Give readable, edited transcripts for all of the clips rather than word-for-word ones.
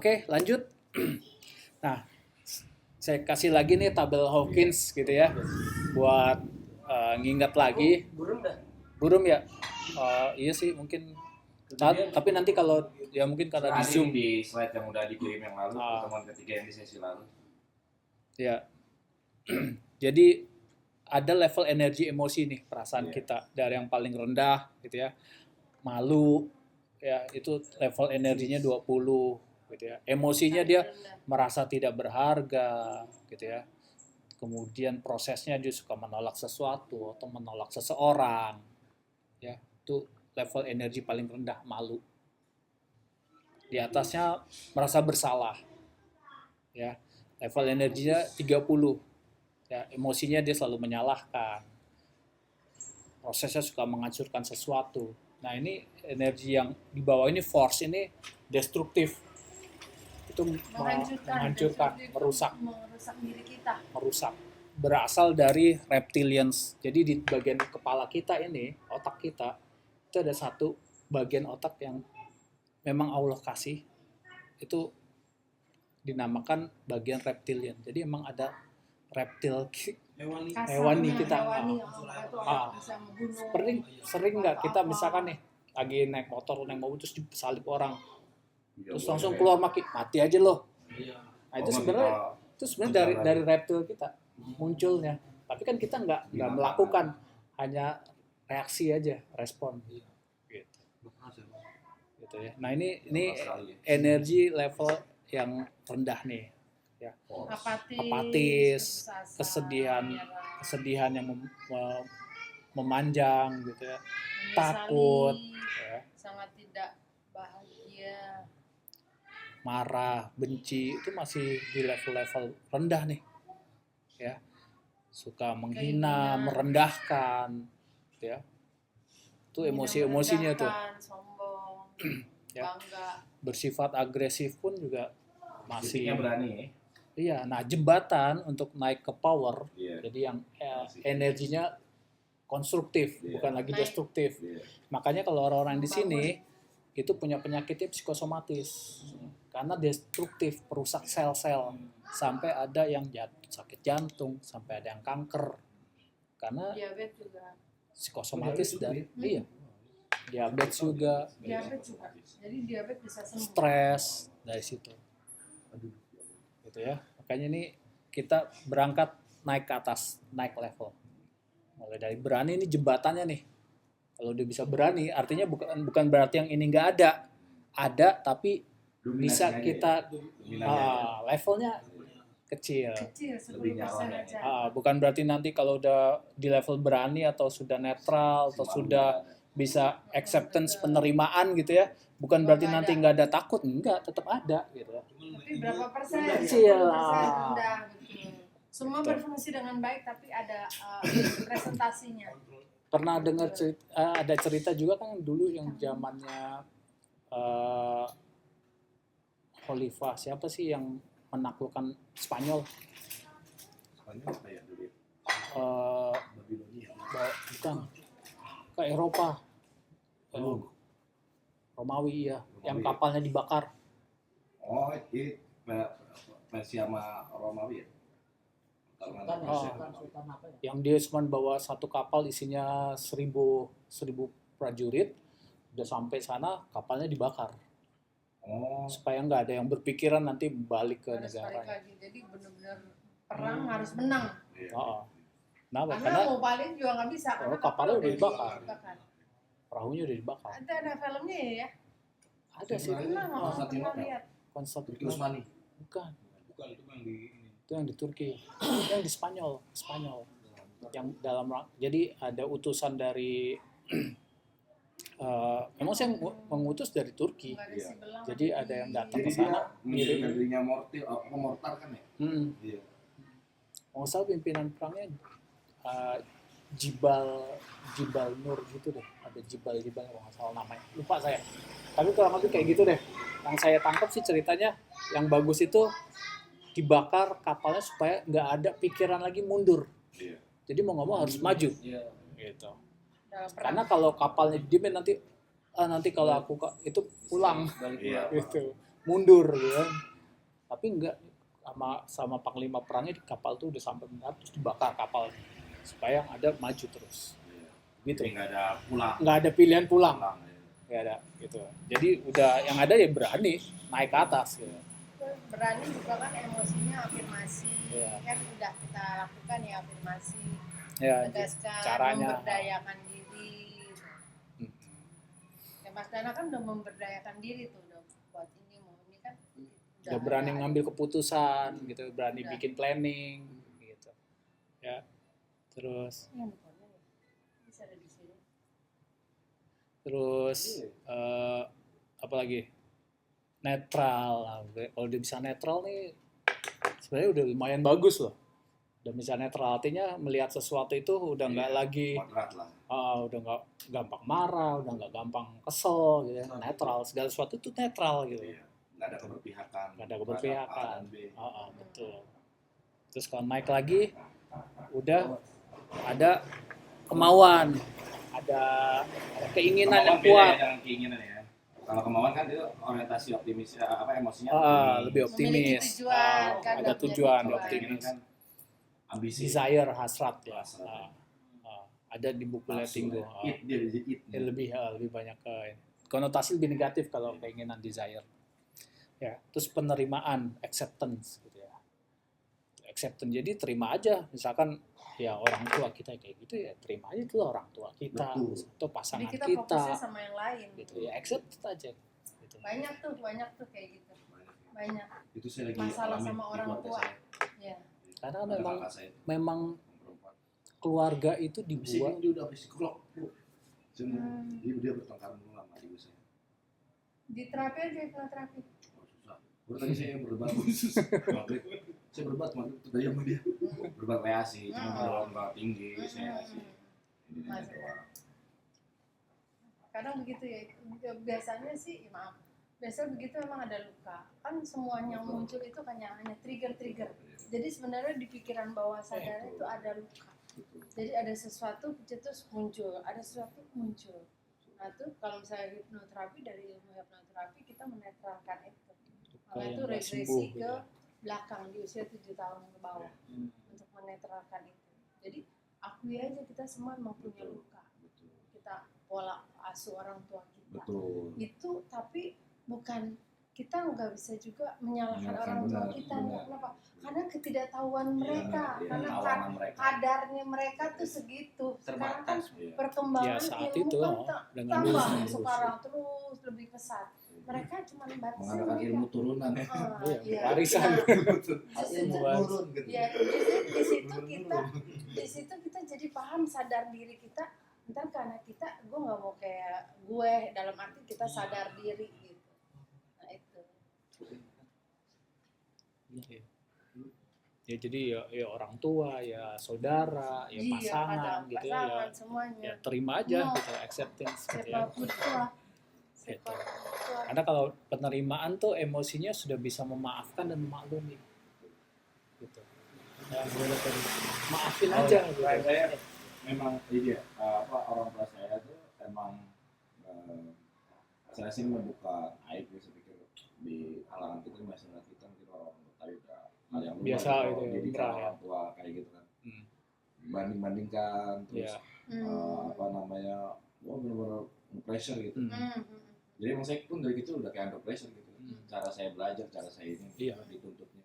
Oke, lanjut. Nah, saya kasih lagi nih tabel Hawkins gitu ya, buat ngingat lagi. Burung dah. Burung ya? Iya sih mungkin. Tapi nanti kalau ya mungkin karena di Zoom. Di slide yang udah dikirim yang lalu, pertemuan ketiga yang di sesi lalu. Ya. Jadi ada level energi emosi nih perasaan kita dari yang paling rendah gitu ya. Malu ya itu level energinya 20 gitu ya. Emosinya dia merasa tidak berharga gitu ya. Kemudian prosesnya dia suka menolak sesuatu atau menolak seseorang. Ya, itu level energi paling rendah, malu. Di atasnya merasa bersalah. Ya. Level energinya 30. Ya, emosinya dia selalu menyalahkan. Prosesnya suka menghancurkan sesuatu. Nah, ini energi yang di bawah ini, force ini destruktif. Itu menghancurkan, merusak diri kita. Merusak. Berasal dari reptilians. Jadi di bagian kepala kita ini, otak kita, itu ada satu bagian otak yang memang Allah kasih. Itu dinamakan bagian reptilian. Jadi emang ada reptil hewani kita. Sering nggak kita misalkan nih lagi naik motor terus disalip orang, terus langsung keluar mati aja loh. Nah itu sebenarnya dari reptil kita munculnya. Tapi kan kita nggak melakukan, hanya reaksi aja, respon. Gitu ya. Nah ini energi level yang rendah nih. Ya. Apatis, kesedihan yang memanjang gitu ya, takut, ya. Sangat tidak bahagia, marah, benci, itu masih di level-level rendah nih, ya, suka menghina, merendahkan, ya, itu emosi-emosinya tuh, sombong, ya. bangga, bersifat agresif pun juga masih berani. Iya, nah jembatan untuk naik ke power, jadi yang energinya konstruktif, bukan lagi destruktif. Makanya kalau orang-orang di sini itu punya penyakitnya psikosomatis, karena destruktif, perusak sel-sel, sampai ada yang sakit jantung, sampai ada yang kanker, karena diabetes juga, psikosomatis dari diabetes juga, jadi diabetes bisa sembuh, stres dari situ. Gitu ya. Makanya ini kita berangkat naik ke atas, naik level. Mulai dari berani, ini jembatannya nih. Kalau dia bisa berani, artinya bukan berarti yang ini nggak ada tapi bisa kita levelnya kecil. Bukan berarti nanti kalau udah di level berani atau sudah netral atau sudah bisa acceptance, penerimaan gitu ya, bukan berarti nanti nggak ada takut, enggak, tetap ada gitu. Tapi berapa persen? Kecil rendah gitu. Semua berfungsi dengan baik, tapi ada presentasinya. Pernah dengar ada cerita juga kan dulu yang zamannya Khalifah, siapa sih yang menaklukkan Spanyol? Bukan, ke Eropa, Romawi ya, yang kapalnya dibakar. Oh, ini Persia sama Romawi ya? Yang dia cuma bawa satu kapal isinya 1000 prajurit, udah sampai sana kapalnya dibakar. Supaya nggak ada yang berpikiran nanti balik ke negara. Jadi benar-benar perang harus menang. Karena mau balik juga nggak bisa. Kapalnya udah dibakar. Perahunya udah dibakar. Ada filmnya ya? Ada sih. Konstantinopel. Bukan itu yang di Turki, yang di Spanyol. Yang dalam, jadi ada utusan dari memang saya mengutus dari Turki. Jadi ada yang datang ke sana ngirim negerinya mortar kan ya? Mau salah pimpinan perangnya Jibal Nur gitu deh, ada Jibal kalau nggak salah namanya, lupa saya. Tapi kurang lebih kayak gitu deh. Yang saya tangkap sih ceritanya, yang bagus itu dibakar kapalnya supaya nggak ada pikiran lagi mundur. Jadi mau nggak mau harus maju. Gitu. Karena kalau kapalnya didiemin nanti kalau aku itu pulang gitu. mundur gitu kan. Tapi enggak, sama panglima perangnya di kapal tuh udah sampai mendarat terus dibakar kapal supaya yang ada maju terus. Gitu. Jadi nggak ada pulang. Nggak ada pilihan pulang. Ya. Nggak ada gitu. Jadi udah yang ada ya berani naik ke atas gitu. Berani juga kan emosinya afirmasi, Iya. kan udah kita lakukan ya afirmasi, Ya, tegaskan, caranya. memberdayakan diri. Hmm. Ya Mas Dana kan udah memberdayakan diri tuh, udah buat ini mau ini kan. Udah berani ngambil keputusan gitu, berani Udah. bikin planning gitu. Ya. Terus Ini handphonenya ya? Bisa ada di sini. terus apa lagi? Netral lah. Kalau dia bisa netral nih sebenarnya udah lumayan bagus loh. Udah bisa netral, artinya melihat sesuatu itu udah nggak lagi Moderat lah. udah nggak gampang marah, udah nggak gampang kesel gitu ya. Netral, segala sesuatu itu netral gitu. Iya. Nggak ada keberpihakan. Nggak ada keberpihakan. A dan B. Betul. Terus kalau naik lagi udah ada kemauan, ada keinginan yang Kemauan beda kuat. ya dengan keinginan ya. Kalau kemauan kan itu orientasi optimis emosinya. Lebih Memiliki optimis. tujuan, kan Ada udah punya tujuan, Kalau optimis. keinginan kan ambisi. Desire, hasrat ya. Hasrat. Ada di buku Lettinggo. Dia jadi it. Lebih banyak ke konotasi lebih negatif kalau keinginan desire. Ya, terus penerimaan, acceptance gitu ya. Acceptance, jadi terima aja. Misalkan ya orang tua kita kayak gitu ya, terima aja itu orang tua kita Betul. atau pasangan Jadi kita kita. fokusnya sama yang lain. Gitu ya, accept aja. Gitu. Banyak tuh kayak gitu. Banyak Itu saya lagi masalah alami sama di orang keluarga tua. saya. Ya. Karena Ada memang kakak saya memang perempuan. keluarga itu Bisa dibuat dia udah psikolog. Dia bertengkar mulu sama ibu saya. Di terapi aja hipnoterapi. Oh, susah. Baru tadi saya berdebat khusus. Saya berdebat maghrib tadi sama dia. Berdebat reaksi, cuma belum nggak tinggi saya sih. Ini Masuk. doang. Kadang begitu ya. Biasanya sih, maaf. Biasanya begitu memang ada luka. Kan semuanya muncul itu hanya trigger-trigger. Jadi sebenarnya di pikiran bawah sadar itu ada luka. Jadi ada sesuatu terus muncul, ada sesuatu muncul. Nah itu kalau misalnya hipnoterapi, dari ilmu hipnoterapi kita menetralkan itu. Karena yang itu nggak regresi sembuh, ke gitu ya. belakang di usia 7 tahun ke bawah untuk menetralkan itu. Jadi akui aja kita semua memang punya luka. Kita pola asuh orang tua kita. Betul. Itu tapi bukan, kita nggak bisa juga menyalahkan Menyalahkan, orang tua benar, kita. benar. Kenapa? Karena ketidaktahuan mereka, Iya, karena tawanan mereka. kadarnya mereka tuh segitu. Sekarang kan Terbatas. Iya. perkembangan Ya, saat ilmu itu, kan dengan tambah lulus. sekarang terus lebih pesat. Mereka cuma batasnya Mengadakan ilmu turunan ya. Iya, warisan. Ilmu turun gitu. Ya, di situ kita jadi paham, sadar diri kita. Ntar karena kita, gue nggak mau kayak gue, dalam arti kita sadar diri gitu. Nah itu. Ya jadi ya orang tua, ya saudara, ya Iya, pasangan gitu ya. pasangan semuanya. Ya terima aja No. gitu, acceptance gitu ya. Siapapun tua. Gitu. Karena kalau penerimaan tuh emosinya sudah bisa memaafkan dan memaklumi. Gitu. Ya, maafin aja gitu. Saya memang ini ya, orang tua saya tuh emang saya sih membuka aib, saya pikir di kalangan kita masyarakat kita mungkin orang tadi udah hal yang Biasa itu ya, jadi lumrah ya. orang tua kayak gitu kan, Hmm. banding-bandingkan terus Ya. apa namanya, benar-benar pressure gitu. Hmm. Jadi emang saya pun dari kecil udah kayak under pressure gitu. Cara saya belajar, cara saya ini Iya. dituntutnya.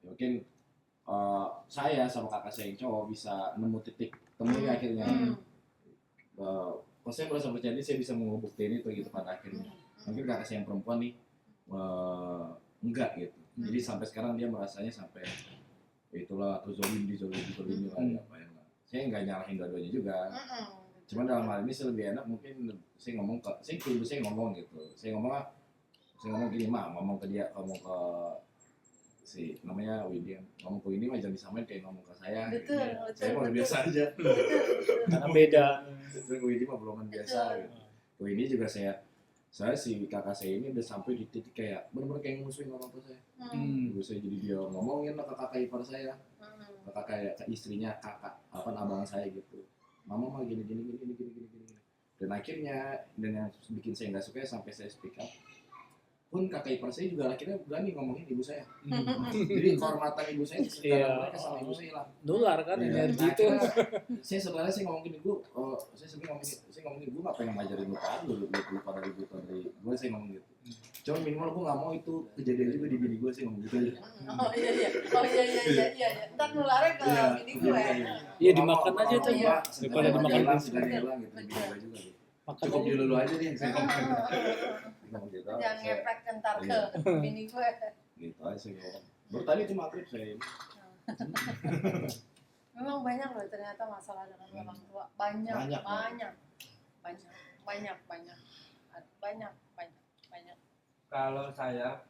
Ya, mungkin saya sama kakak saya yang cowok bisa nemu titik temunya akhirnya. Kalau saya merasa percaya diri, saya bisa membuktiin itu gitu pada akhirnya. Mungkin kakak saya yang perempuan nih enggak gitu. Jadi sampai sekarang dia merasanya sampai ya itulah, terus zolimi lah ya apa ya. Saya nggak nyalahin dua-duanya juga. Cuma dalam hal ini saya lebih enak mungkin saya ngomong ke saya ngomong gitu. Saya ngomong gini mah, ngomong ke dia, ngomong ke si namanya Widi, ngomong ke ini mah jangan disamain kayak ngomong ke saya. Betul, gitu. betul, Saya mau betul. biasa aja. Karena beda. Terus Widi mah belum biasa gitu. Widi juga saya si kakak saya ini udah sampai di titik kayak benar-benar kayak musuhin orang tua saya. Ibu saya jadi dia ngomongin lah ke kakak ipar saya, ke kakak ke istrinya kakak abang saya gitu. Mama mah gini. Dan akhirnya, dan yang bikin saya nggak suka sampai saya speak up. pun kakak ipar saya juga akhirnya berani ngomongin ibu saya. Hmm. Jadi kehormatan ibu saya Iya. sekarang mereka sama ibu saya hilang. Nular kan Iya. energi Nah, itu. akhirnya saya sebenarnya saya ngomongin ibu, saya ngomongin ibu nggak pengen ngajarin lupa dulu lupa dari ibu dari gue, saya ngomong gitu. Cuma minimal gue nggak mau itu kejadian juga di bini gue, saya ngomong gitu aja. Oh iya. Ntar nularnya ke bini gue. Iya, dimakan aja tuh, Iya. daripada dimakan hilang, ibu. sudah hilang gitu, bini gue juga gitu. Makan Cukup aja. dulu aja deh, saya ngomong gitu. Jangan ngepek ntar ke bini gue. Gitu aja saya ngomong. Bertani cuma akrib saya ini. Memang banyak loh ternyata masalah dengan orang tua. Banyak. Kalau saya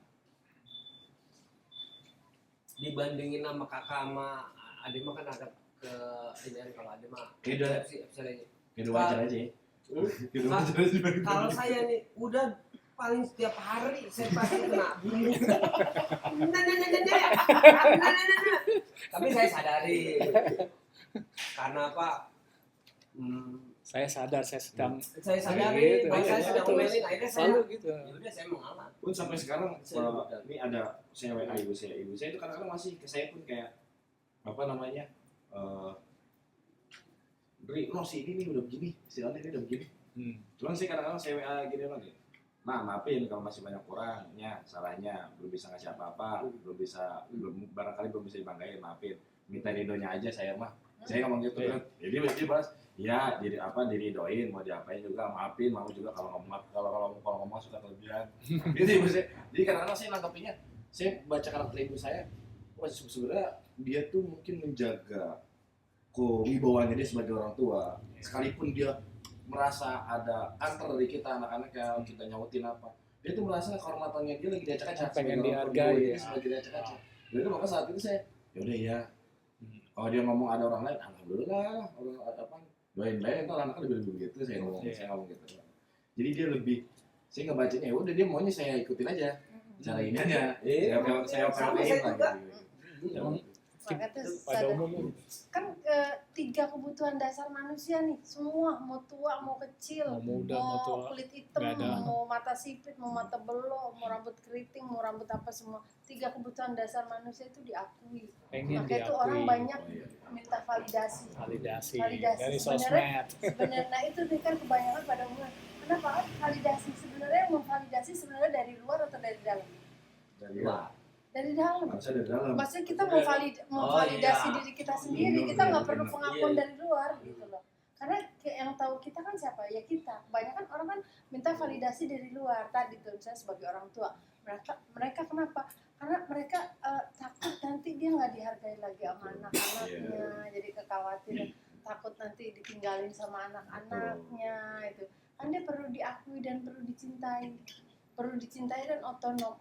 dibandingin sama kakak sama adik mah kan ada ke ini, kalau adik mah Beda. episode Gitu wajar aja ya. Gitu wajar aja. kalau saya nih udah paling setiap hari saya pasti kena bully. Nah. Tapi saya sadari karena apa? Saya sadar saya sedang Saya sadari, Gitu, saya iya, sedang terus. ngomelin, akhirnya saya selalu gitu. ya udah saya mengalah. Pun sampai sekarang ini ada saya WA ibu saya itu kadang-kadang masih ke saya pun kayak apa namanya Dri, no si ini nih udah begini, si Andi ini udah begini. Cuman sih kadang-kadang saya WA gini lagi, nah maafin kalau masih banyak kurangnya, salahnya, belum bisa ngasih apa-apa, barangkali belum bisa dibanggain, maafin, minta ridonya aja saya mah. Saya ngomong gitu kan, jadi dia balas, ya diridoin, mau diapain juga, maafin, mau juga kalau ngomong suka kelebihan. Gitu ibu saya. Jadi kadang-kadang saya nangkepinnya, saya baca karakter ibu saya, wah sebenarnya dia tuh mungkin menjaga kewibawanya dia sebagai orang tua, sekalipun dia merasa ada kantor dari kita anak-anak yang kita nyautin apa, dia tuh merasa kehormatannya dia lagi diacak-acak Pengen sebagai orang dihargai, tua, ya. sebagai diacak-acak. Jadi maka saat itu saya yaudah ya, kalau dia ngomong ada orang lain, alhamdulillah, orang apa doain ntar anaknya lebih begitu, saya ngomong gitu. Jadi dia lebih, saya nggak bacanya, ya udah dia maunya saya ikutin aja cara ini aja, saya operasiin lah gitu. Makanya Pada umumnya kan tiga kebutuhan dasar manusia nih, semua mau tua mau kecil, mau muda mau tua kulit hitam, nggak ada. mau mata sipit, mau mata belok, mau rambut keriting, mau rambut apa, semua tiga kebutuhan dasar manusia itu diakui. pengen Makanya itu diakui. orang banyak minta validasi. Validasi Sebenarnya- dari sosmed. Sebenarnya itu nih kan kebanyakan pada umumnya. Kenapa kan validasi sebenarnya yang memvalidasi sebenarnya dari luar atau dari dalam? Dari Dari dalam. harusnya dari dalam. Maksudnya kita memvalidasi iya. diri kita sendiri, kita nggak perlu pengakuan dari luar gitu loh. Karena yang tahu kita kan siapa? Ya kita. Kebanyakan orang kan minta validasi dari luar. Tadi tuh misalnya sebagai orang tua, mereka kenapa? Karena mereka takut nanti dia nggak dihargai lagi sama anak-anaknya, jadi kekhawatiran, takut nanti ditinggalin sama anak-anaknya itu. Kan dia perlu diakui dan perlu dicintai dan otonom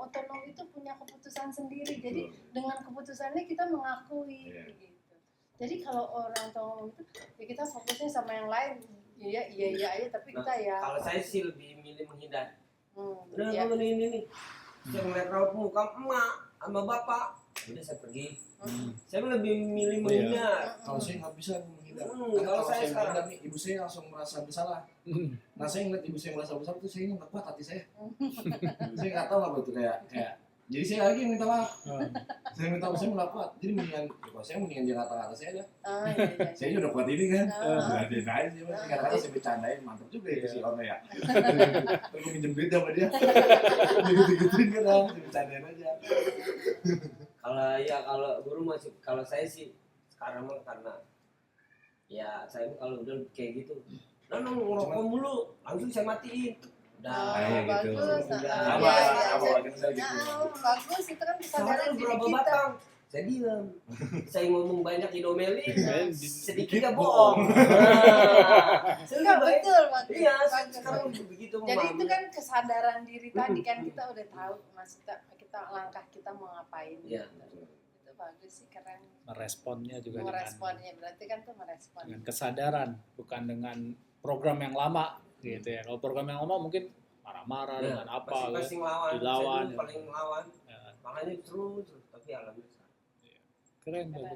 itu punya keputusan sendiri, jadi dengan keputusannya kita mengakui gitu. Jadi kalau orang tua ngomong itu ya kita fokusnya sama yang lain, iya aja tapi kita ya Kalau saya sih lebih milih menghindar. Udah ya. kamu ini saya ngeliat raut muka emak sama bapak, udah saya pergi. Saya lebih milih menghindar. Kalau saya nggak bisa menghindar. Kalau Kalau saya saya sekarang- menghindar nih, ibu saya langsung merasa bersalah. Nah saya ngeliat ibu saya merasa bersalah itu saya nggak kuat hati saya. Saya nggak tahu apa tuh kayak. Jadi saya lagi yang minta maaf. Saya minta maaf, saya nggak kuat. Jadi mendingan dia ngata-ngata saya aja. Iya. Saya udah kuat ini kan. Jadi aja sih. Kadang-kadang saya bercandain, mantap juga itu si Ono ya. Terus gue minjem duit sama dia. Gitu-gituin kadang, saya bercandain aja. Kalau guru masih, kalau saya sih sekarang mah karena ya saya kalau udah kayak gitu, ngerokok mulu, langsung saya matiin. Udah, gitu. Bagus. Sama lagi saya gitu. Bagus, itu kan kesadaran soalnya diri berapa kita. batang, saya diam. Saya ngomong banyak didomelin, sedikitnya Sedikit bohong. Saya Enggak, baik. betul, bagus. Iya, Bagus. sekarang begitu. Jadi itu memahami. kan kesadaran diri tadi kan kita udah tahu maksudnya kita langkah kita mau ngapain. Iya. Itu bagus sih, keren. Meresponnya juga Meresponnya berarti kan tuh merespon. dengan kesadaran, bukan dengan program yang lama gitu ya. Kalau program yang lama mungkin marah-marah Ya, dengan apa pasti gitu. ngelawan. Dilawan, Saya dulu paling ngelawan. Ya, Makanya terus, tapi alhamdulillah. keren bagus.